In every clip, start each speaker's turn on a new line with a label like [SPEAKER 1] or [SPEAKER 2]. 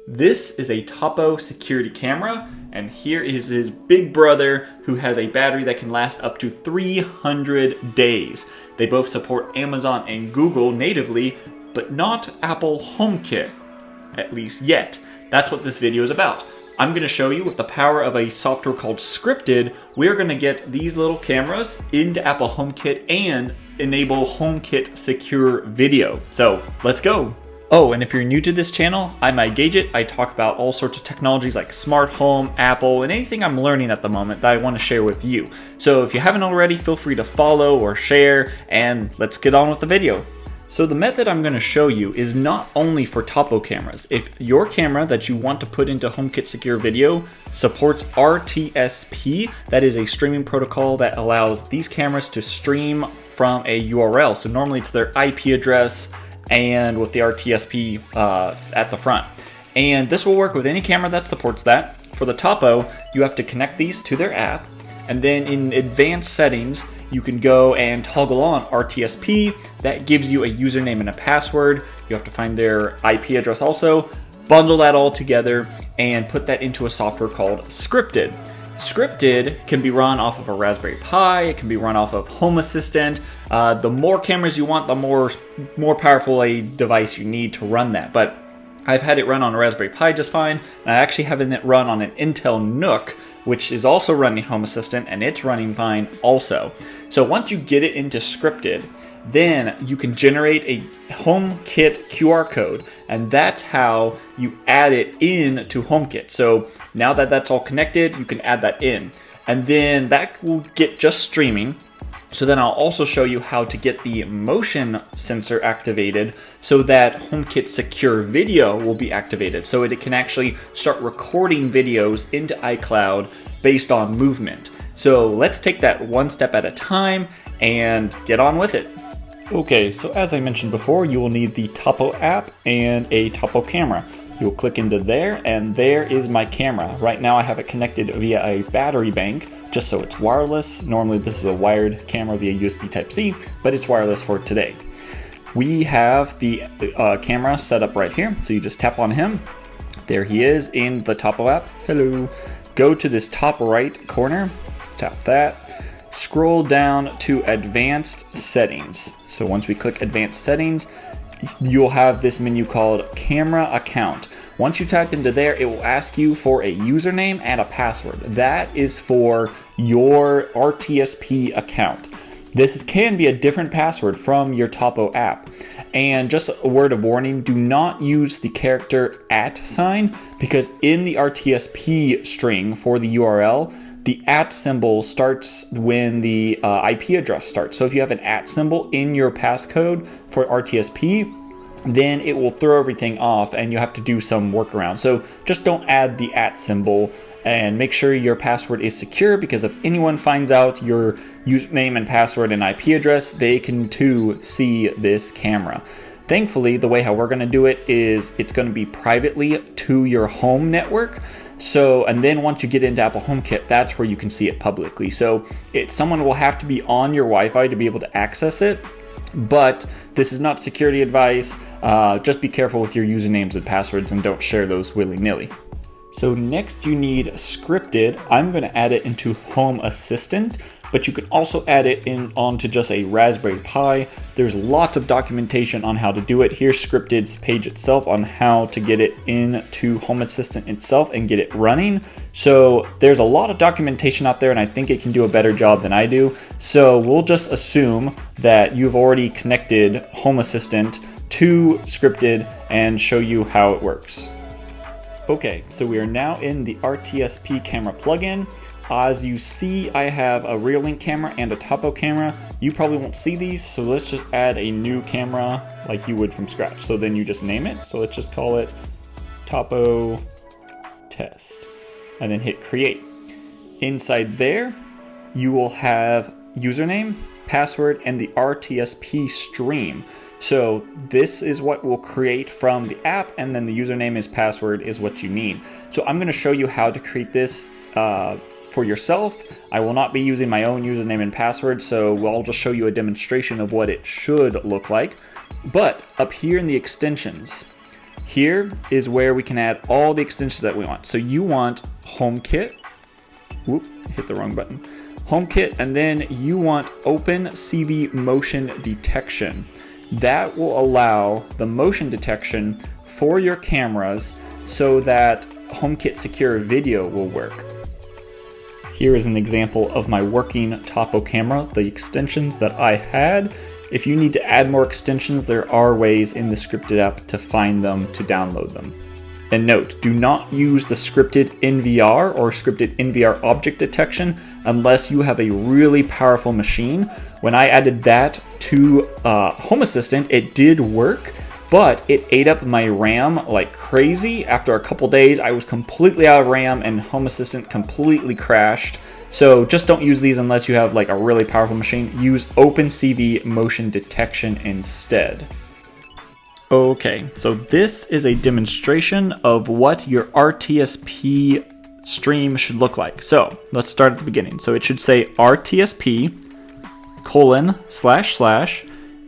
[SPEAKER 1] This is a Tapo security camera, and here is his big brother who has a battery that can last up to 300 days. They both support Amazon and Google natively, but not Apple HomeKit, at least yet. That's what this video is about. I'm going to show you with the power of a software called Scrypted, we're going to get these little cameras into Apple HomeKit and enable HomeKit Secure video. So let's go. Oh, and if you're new to this channel, I'm iGageit. I talk about all sorts of technologies like smart home, Apple, and anything I'm learning at the moment that I want to share with you. So if you haven't already, feel free to follow or share, and let's get on with the video. So the method I'm going to show you is not only for Tapo cameras. If your camera that you want to put into HomeKit Secure Video supports RTSP, that is a streaming protocol that allows these cameras to stream from a URL. So normally it's their IP address and with the RTSP at the front. And this will work with any camera that supports that. For the Tapo, you have to connect these to their app, and then in advanced settings, you can go and toggle on RTSP. That gives you a username and a password. You have to find their IP address also, bundle that all together, and put that into a software called Scrypted. Scrypted can be run off of a Raspberry Pi, it can be run off of Home Assistant. The more cameras you want, the more powerful a device you need to run that. But I've had it run on a Raspberry Pi just fine, and I actually have it run on an Intel NUC, which is also running Home Assistant, and it's running fine also. So once you get it into Scrypted, then you can generate a HomeKit QR code, and that's how you add it in to HomeKit. So now that that's all connected, you can add that in, and then that will get just streaming. So then I'll also show you how to get the motion sensor activated so that HomeKit Secure Video will be activated, so it can actually start recording videos into iCloud based on movement. So let's take that one step at a time and get on with it. Okay, so as I mentioned before, you will need the Tapo app and a Tapo camera. You'll click into there, and there is my camera. Right now I have it connected via a battery bank, just so it's wireless. Normally this is a wired camera via USB Type-C, but it's wireless for today. We have the camera set up right here, so you just tap on him. There he is in the Tapo app. Hello. Go to this top right corner, tap that. Scroll down to advanced settings. So once we click advanced settings, you'll have this menu called camera account. Once you type into there, it will ask you for a username and a password. That is for your RTSP account. This can be a different password from your Tapo app. And just a word of warning, do not use the character @ sign, because in the RTSP string for the URL, the @ symbol starts when the IP address starts. So if you have an @ symbol in your passcode for RTSP, then it will throw everything off and you have to do some workaround. So just don't add the @ symbol, and make sure your password is secure, because if anyone finds out your username and password and IP address, they can too see this camera. Thankfully, the way how we're going to do it is it's going to be privately to your home network. So, and then once you get into Apple HomeKit, that's where you can see it publicly. So someone will have to be on your Wi-Fi to be able to access it, but this is not security advice. Just be careful with your usernames and passwords and don't share those willy-nilly. So next you need Scrypted. I'm going to add it into Home Assistant, but you can also add it in onto just a Raspberry Pi. There's lots of documentation on how to do it. Here's Scrypted's page itself on how to get it into Home Assistant itself and get it running. So there's a lot of documentation out there, and I think it can do a better job than I do. So we'll just assume that you've already connected Home Assistant to Scrypted and show you how it works. Okay, so we are now in the RTSP camera plugin. As you see, I have a Reolink camera and a Tapo camera. You probably won't see these, so let's just add a new camera like you would from scratch. So then you just name it. So let's just call it Tapo Test, and then hit create. Inside there, you will have username, password, and the RTSP stream. So this is what we'll create from the app, and then the username is password is what you need. So I'm going to show you how to create this for yourself. I will not be using my own username and password, so I'll just show you a demonstration of what it should look like. But up here in the extensions, Here is where we can add all the extensions that we want. So you want HomeKit. Whoop, hit the wrong button. HomeKit, and then you want OpenCV motion detection. That will allow the motion detection for your cameras so that HomeKit Secure video will work. Here is an example of my working Tapo camera, the extensions that I had. If you need to add more extensions, there are ways in the Scrypted app to find them, to download them. And note, do not use the Scrypted NVR or Scrypted NVR object detection unless you have a really powerful machine. When I added that to Home Assistant, it did work, but it ate up my RAM like crazy. After a couple days, I was completely out of RAM and Home Assistant completely crashed. So just don't use these unless you have like a really powerful machine. Use OpenCV motion detection instead. Okay, so this is a demonstration of what your RTSP stream should look like. So let's start at the beginning. So it should say RTSP :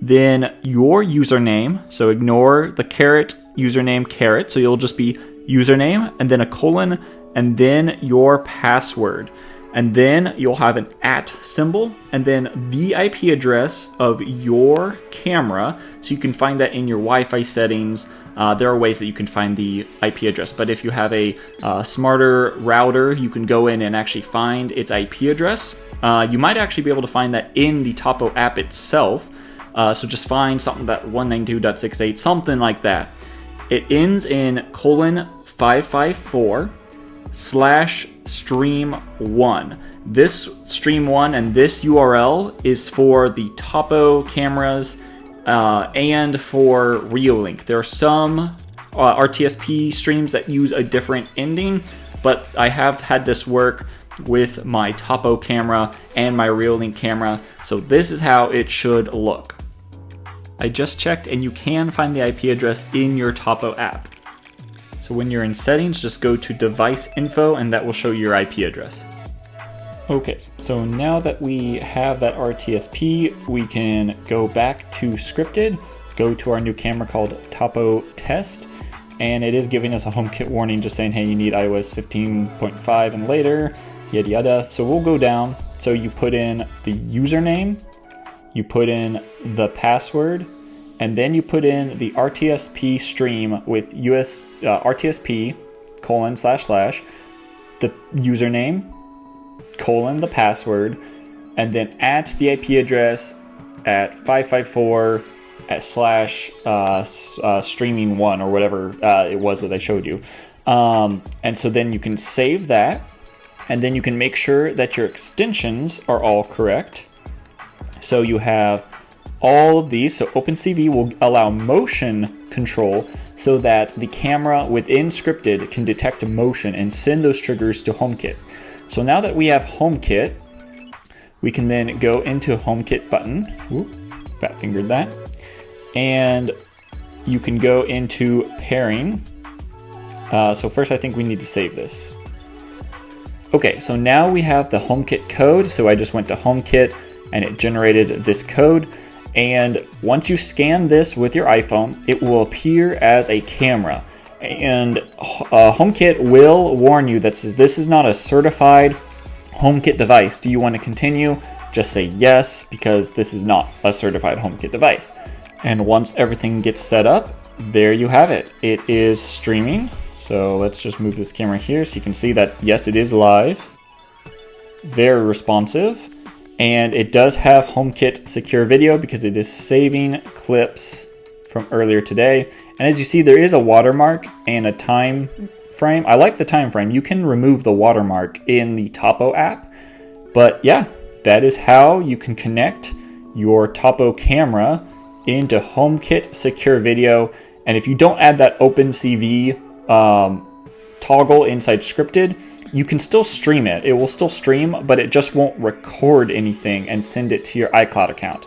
[SPEAKER 1] then your username. So ignore the username. So you'll just be username and then a colon and then your password. And then you'll have an @ symbol and then the IP address of your camera. So you can find that in your Wi-Fi settings. There are ways that you can find the IP address, but if you have a smarter router, you can go in and actually find its IP address. You might actually be able to find that in the Tapo app itself. So just find something that 192.68, something like that. It ends in :554/stream1. This stream1 and this URL is for the Tapo cameras and for Reolink. There are some RTSP streams that use a different ending, but I have had this work with my Tapo camera and my Reolink camera. So this is how it should look. I just checked and you can find the IP address in your Tapo app. So when you're in settings, just go to device info and that will show your IP address. Okay, so now that we have that RTSP, we can go back to Scrypted, go to our new camera called Tapo Test, and it is giving us a HomeKit warning just saying, hey, you need iOS 15.5 and later, yada yada. So we'll go down. So you put in the username, you put in the password, and then you put in the RTSP stream with RTSP : the username, the password, and then at the IP address at 554 /streaming1 or whatever it was that I showed you. And so then you can save that, and then you can make sure that your extensions are all correct. So you have all of these. So OpenCV will allow motion control so that the camera within Scrypted can detect motion and send those triggers to HomeKit. So now that we have HomeKit, we can then go into HomeKit button. Whoop, fat fingered that. And you can go into pairing. So first I think we need to save this. Okay, so now we have the HomeKit code. So I just went to HomeKit and it generated this code. And once you scan this with your iPhone, it will appear as a camera. And HomeKit will warn you that this is not a certified HomeKit device. Do you want to continue? Just say yes, because this is not a certified HomeKit device. And once everything gets set up, there you have it. It is streaming. So let's just move this camera here so you can see that, yes, it is live. Very responsive. And it does have HomeKit Secure video because it is saving clips from earlier today. And as you see, there is a watermark and a time frame. I like the time frame. You can remove the watermark in the Tapo app. But yeah, that is how you can connect your Tapo camera into HomeKit Secure video. And if you don't add that OpenCV toggle inside Scrypted, you can still stream it. It will still stream, but it just won't record anything and send it to your iCloud account.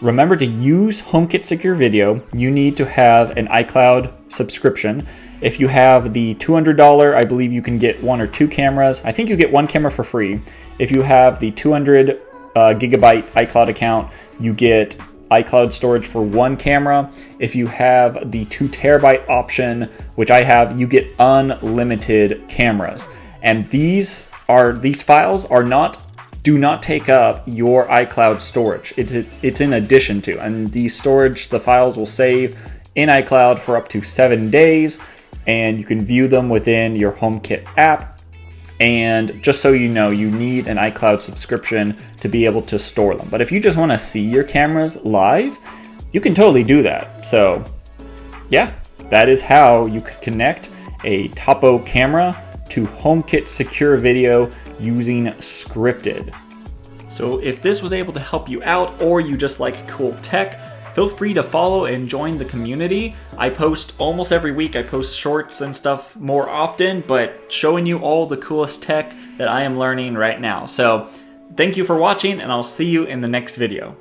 [SPEAKER 1] Remember to use HomeKit Secure Video, you need to have an iCloud subscription. If you have the $200, I believe you can get 1 or 2 cameras. I think you get 1 camera for free. If you have the 200 gigabyte iCloud account, you get iCloud storage for one camera. If you have the 2 terabyte option, which I have, you get unlimited cameras. And these files do not take up your iCloud storage. It's in addition to, and the files will save in iCloud for up to 7 days, and you can view them within your HomeKit app. And just so you know, you need an iCloud subscription to be able to store them. But if you just want to see your cameras live, you can totally do that. So yeah, that is how you could connect a Tapo camera to HomeKit Secure video using Scrypted. So if this was able to help you out, or you just like cool tech, feel free to follow and join the community. I post almost every week. I post shorts and stuff more often, but showing you all the coolest tech that I am learning right now. So thank you for watching, and I'll see you in the next video.